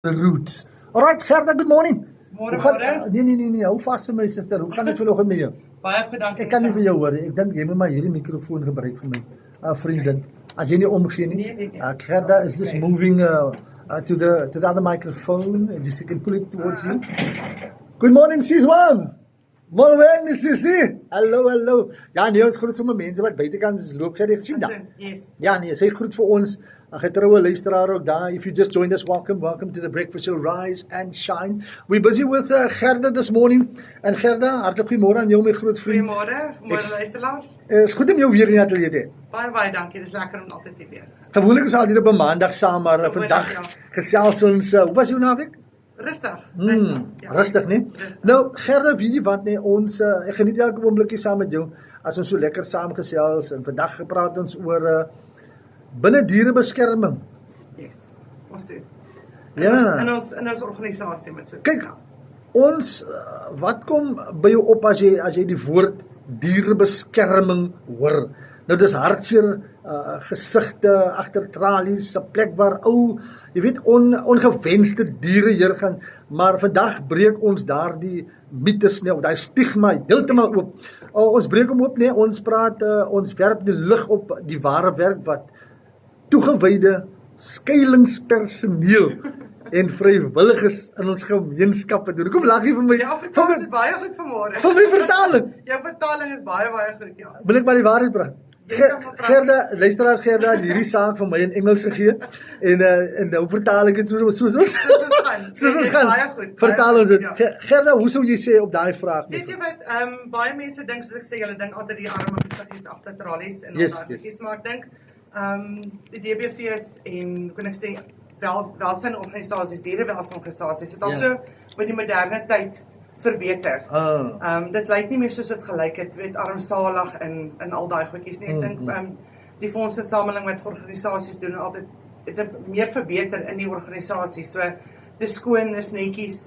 The roots. Alright, Gerda, good morning. Môre, Hoe gaan- môre. Nee, hou vas my suster. Hoe gaan dit vanoggend met jou? Baie bedankt. Ek kan nie vir jou hoor. Ek dink jy moet maar hierdie mikrofoon gebruik vir my. Vriendin, as jy nie omgee nie. Nee. Gerda is just moving to the other microphone and just you can pull it towards you. Good morning, Siswam. Morgen, Sisi. Hallo. Ja, nee, ons groet sommer mense wat buitekant is loop. Jy gesien dat? Yes. Ja, nee, sy groet vir ons. Getroue luisteraar ook daar. If you just joined us, welcome to the Breakfast Show, Rise and Shine. We're busy with Gerda this morning. En Gerda, hartlik goeiemôre aan jou my groot vriend. Goeiemôre, luisteraars. Is goed om jou weer in die ateljee te hê. Baie dankie. Dis lekker om altyd te wees. Gewoonlik is altyd op 'n maandag saam, maar vandag gesels ons. Hoe was jou naweek? Rustig. Ja. Rustig, nee? Rustig. Nou, Gerda, weet jy wat, nee, ons ek geniet elke oombliekie saam met jou as ons so lekker saam gesels en vandag gepraat ons oor binne dierebeskerming. Yes. Ons doen. Ja. In ons organisasie met so. Kyk, ons wat kom by jou op as jy die woord dierebeskerming hoor? Nou dis hartseer gesigte agter tralies, 'n plek waar jy weet ongewenste diere hier gaan, maar vandag breek ons daardie mites nie, of daai stigma heeltemal oop. Ons breek hom oop, nee, ons praat ons werp die lig op die ware werk wat toegewyde skuilingspersoneel en vrywilligers in ons gemeenskappe doen. Kom lag jy vir my. Die Afrikaans is baie goed vanmôre. Van my vertaling. Jou vertaling is baie goed, ja. Wil ek maar die waarheid praat? Gerda, luisteraars, Gerda het hierdie saak vir my in Engels gegee en nou vertaal ek dit soos ons gaan. Baie goed. Vertaal ons dit. Gerda, hoe sou jy sê op daai vraag? Weet jy wat, baie mense dink, soos ek sê, hulle dink altyd die arme gesiggies agter tralies en Yes, al daai goedjies, maar ek dink die DBV's en kan ek sê welsynorganisasies, dierewelsorganisasies het al so met die moderne tyd verbeter. Dit lyk nie meer soos dit gelyk het, weet armsalig en al daai goedjies nie. Ek dink die fondsesameling wat organisasies doen altyd het meer verbeter in die organisasie. So dis skoon, is netjies.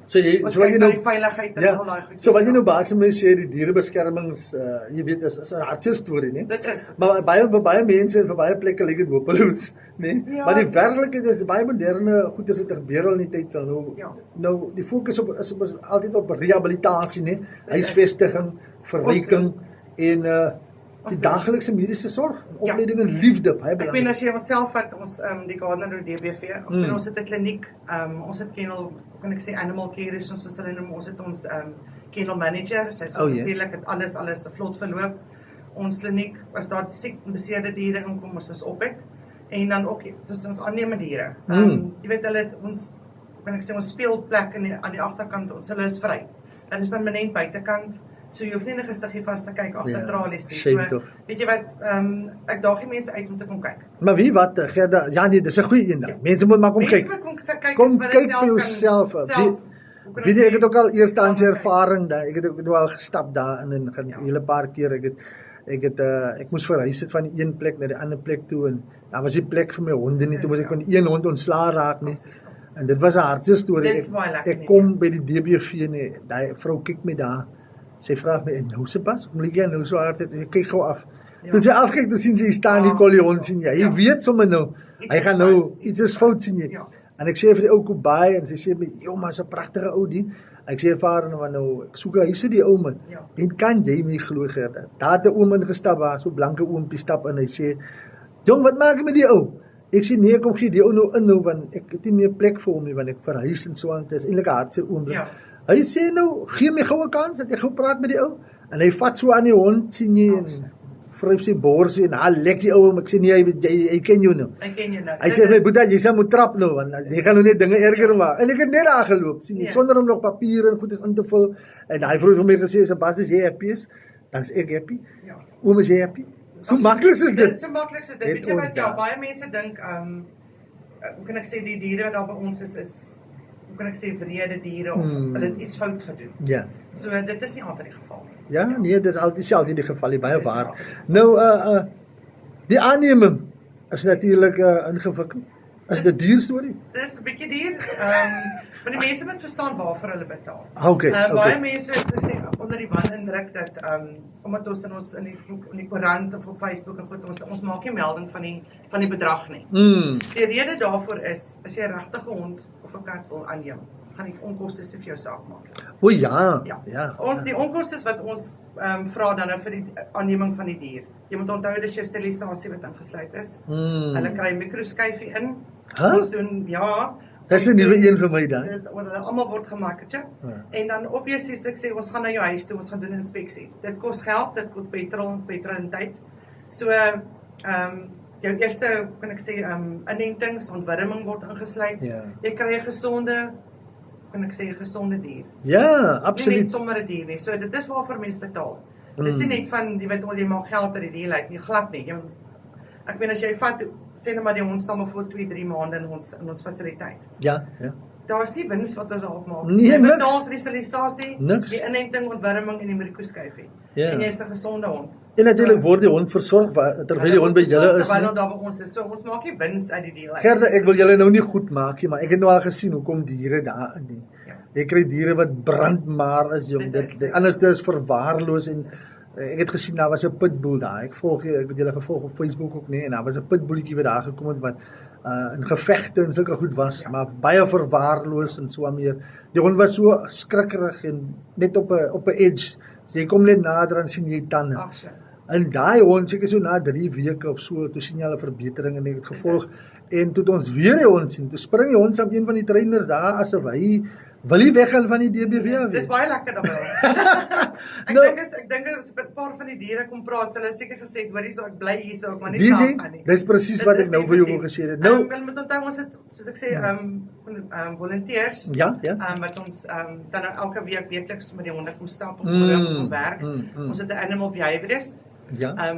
So jy nou die veiligheid en al daai goedjies. So wat jy nou basies sê die dierebeskermings, jy weet is 'n hartseer storie, nee. Dit is. Maar vir baie mense en vir baie plekke lyk dit hopeloos, nee. Ja, maar die werklikheid is baie moderne goed as dit gebeur al in die tyd nou. Ja. Nou die fokus is altyd op rehabilitasie, nee. Huisvestiging, verryking en die daaglikse mediese sorg, opleiding en liefde, baie belangrik. Ek weet as jy onsself vat, ons die Gardner DBV, ons het 'n kliniek, ons het kennel, kan ek sê animal care is ons hulle noem, ons het ons kennel manager, sy sê natuurlik het alles vlot verloop. Ons kliniek, as daar siek en beseerde diere inkom, ons op het. En dan ook ons aannemende diere. Jy weet hulle het ons, kan ek sê ons speelplek aan die agterkant, hulle is vry. Dit is permanent buitekant. So jy hoef nie 'n gesiggie vas te kyk agter tralies nie. So weet jy wat, ek daag die mense uit om te kom kyk. Maar wie wat Gerda, ja nee, dis 'n goeie een dan. Mense moet maar kom kyk. Kom kyk vir jouself. Weet jy, ek het ook al eerstehandse ervaring daar. Ek het ook al gestap daar in 'n hele paar keer. Ek moes verhuis het van die een plek na die ander plek toe en daar was nie plek vir my honde nie. Toe moes ek van die een hond ontslaa raak nie. En dit was 'n hartseer storie. Ek kom by die DBV nee, daai vrou kyk my daar. Sy vra my, en nou se pas, kom lieg jy nou so hard, ek kyk gou af. Toe sy afkyk, toe sien sy staan die collie hond, sien jy, hy weet sommer nou, hy gaan nou, iets is fout, sien jy. En ek sê vir die ou kobaai, en sy sê my, joh, maar is 'n pragtige ou die, ek sê vir haar, nou, ek soek hy sê die ou man, en kan jy my glo, Gerda, daar het 'n oom ingestap, waar so blanke oompie stap, en hy sê, jong, wat maak jy met die ou? Ek sê, nee, kom gee die ou nou in, nou, want ek het nie meer plek vir hom nie, want ek verhuis en so aan, het is eintlik 'n hartseer oomblik. Hy sê nou, gee my gou 'n kans dat ek gou praat met die ou. En hy vat so aan die hond, sien jy, en vryf sy borsie en lek die ou, ek sê nee, hy ken jou nou. Hy sê my boetie, jy sal moet trap nou, want jy gaan nou net dinge erger maak. En ek het net daar geloop, sien jy, sonder om nog papiere en goedes in te vul. En hy vrou vir my gesê, "Sebas, as jy happy is, dan is ek happy." Oom, is jy happy? So maklik is dit. So maklik is dit. Weet jy wat, baie mense dink, hoe kan ek sê die diere daar by ons is kan ek sê vrede diere of hulle het iets fout gedoen. Ja. So dit is nie altyd die geval nie. Ja, nee, dit is altyd die geval, baie waar. Nou die aanneming is natuurlik ingewikkeld. Is dit 'n duur storie? Dis 'n bietjie duur. Maar die mense moet verstaan waarvoor hulle betaal. Okay, Baie mense het gesê onder die wan indruk dat omdat ons in die koerant of op Facebook en goed ons maak nie melding van die bedrag nie. Die rede daarvoor is as jy 'n regtige hond of 'n kat wil aanneem, gaan die onkoste vir jou saak maak. O ja. Ons die onkoste wat ons vra dan nou vir die aanneming van die dier. Jy moet onthou dis jou sterilisasie wat ingesluit is. Hulle kry 'n mikroskyfie in. Ons doen Dis 'n nuwe een vir my dan. Hulle almal word gemaak, ja. En dan obviously as ek sê ons gaan na jou huis toe, ons gaan doen 'n inspeksie. Dit kos geld, dit kos petrol en tyd. So jou eerste kan ek sê inentings, ontwurming word ingesluit. Jy kry 'n gesonde dier. Ja, absoluut. Nie net sommer 'n dier nie. So dit is waarvoor mense betaal. Dis nie net van jy weet jy maak geld uit die dier uit nie, glad nie. Ek meen as jy vat sê net maar die hond staan voor 2-3 maande in ons fasiliteit. Ja. Daar is nie wins wat ons daarop maak. Nee, jy niks. betaal vir die sterilisasie, die inenting, ontwurming en die mikroskyfie. En jy is 'n gesonde hond. En natuurlik word die hond versorg terwyl die hond by julle is. Terwyl daar by ons is. So ons maak nie wins uit die deal uit. Gerda, ek wil julle nou nie goed maak nie, maar ek het nou al gesien hoekom diere daar in. Jy kry diere wat brandmaar is, jong. Dit anders is verwaarloos en ek het gesien daar was 'n pitbull daar. Ek het julle gevolg op Facebook ook nie en daar was 'n pitbulletjie wat daar gekom het wat in gevegte en sulke goed was, maar baie verwaarloos en so meer. Die hond was so skrikkerig en net op 'n edge. So jy kom net nader en sien jy tande. En daai hond seker so na 3 weke of so, toe sien jy al 'n verbetering en ek het gevolg. En toe ons weer die hond sien, toe spring die hond saam een van die trainers daar asof hy wil hy weggaan van die DBV af. Dis baie lekker daar by ons. Ek dink as 'n paar van die diere kom praat, hulle seker gesê, hoorie so ek bly hier so ek maar nie saam gaan nie. Dis presies wat ek nou vir jou wil gesê het. Nou, wil met onthou ons het soos ek sê volunteers. Wat ons dan nou elke week weekliks met die honde kom stap om werk. Ons het 'n animal behaviorist.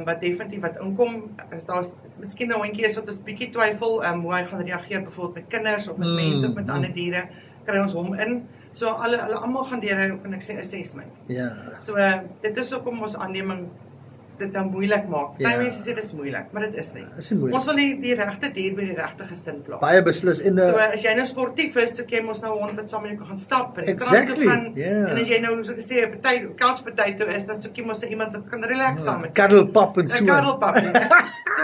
Wat definitief wat inkom, is daar's miskien 'n hondjie is wat ons bietjie twyfel hoe hy gaan reageer byvoorbeeld met kinders of met mense of met ander diere, kry ons hom in. So hulle almal gaan deur kan ek sê assessment. So dit is hoekom ons aanneming dit dan moeilik maak. Baie mense sê dis moeilik, maar dit is nie. Ons wil die regte dier by die regte gesin plaas. Baie beslis. So as jy nou sportief is, so jy mos nou 'n hond wat saam met jou kan gaan stap en strand toe gaan. En as jy nou so gesê 'n couch potato is, dan soek jy mos iemand wat kan relax saam met. Cuddlepap en so. 'n cuddlepap. So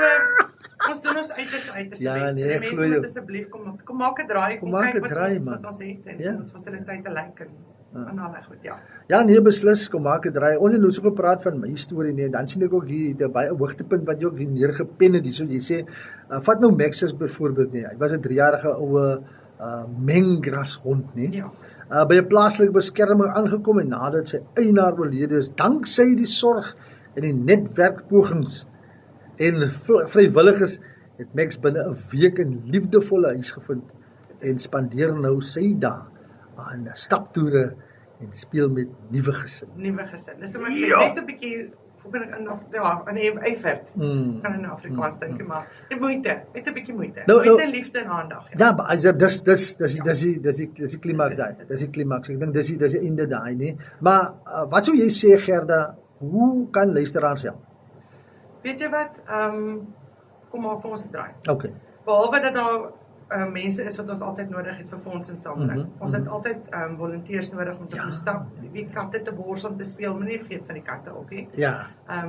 ons doen ons uiters bes. Die mense moet asseblief kom maak 'n draai, kom kyk wat ons het en ons fasiliteite lyk en al goed, Ja, nee, beslis, kom maak 'n draai. Ons het nou so gepraat van my storie nie, dan sien ek ook hier baie 'n hoogtepunt wat jy ook hier neergepen het hierso. Jy sê, vat nou Maxus byvoorbeeld nie. Hy was 'n 3-jarige oue Mengras hond nie. By 'n plaaslike beskerming aangekom en nadat sy eienaar oorlede is, danksy die sorg en die netwerkpogings en vrywilligers het Max binne 'n week 'n liefdevolle huis gevind en spandeer nou sy dae aan staptoere en speel met nuwe gesin. Dis net 'n bietjie in effort. Kan in Afrikaans dink maar die moeite, net 'n bietjie moeite. Moeite, liefde en aandag. Ja, dis die klimaks daai. Dis die klimaks. Ek dink dis die einde daai nie. Maar wat sou jy sê Gerda, hoe kan luisteraars help? Weet jy wat? Kom maak ons 'n draai. Okay. Behalwe dat daar mense is wat ons altyd nodig het vir fondsinsameling. Ons het altyd volunteers nodig om te kom stap, die katte te borsel om te speel, maar nie vergeet van die katte ook nie.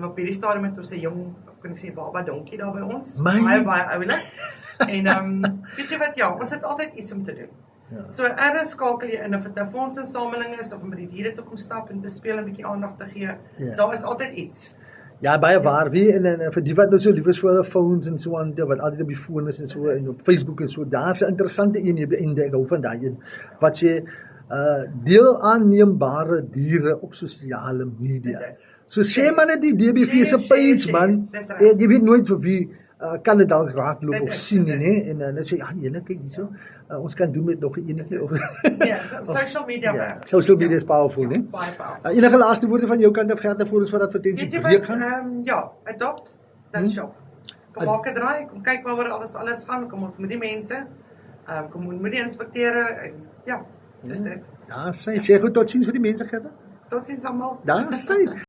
Op hierdie stadium het ons 'n jong, kan ek sê baba donkie daar by ons. Baie oulik. En weet jy wat, ons het altyd iets om te doen. So ergens skakel jy in of dit 'n fondsinsameling is of om by die diere te kom stap en te speel en 'n bietjie aandag te gee. Daar is altyd iets. Ja, baie waar. Wie en vir die wat nou so lief is vir hulle phones en so aan, wat altyd op die foon is en so en op Facebook en so, daar's 'n interessante een hier by einde, ek hou van daai een, wat sê deel aanneembare diere op sosiale media. So sê maar net die DBV se page man, jy weet nooit vir wie kan dit dalk raakloop of sien nie, en dan sê jene kyk hierso, ons kan doen met nog 'n enetjie of social media. Social media is powerful, né? Baie powerful. Enige laaste woorde van jou kant af Gerda voor ons vir advertensie breek gaan? Adopt, dan shop. Kom maak 'n draai, kom kyk waaroor alles gaan, kom ontmoet die mense, kom ontmoet die inspekteure en dis dit. Daar sê goed, totsiens vir die mense Gerda. Totsiens almal. Daar sê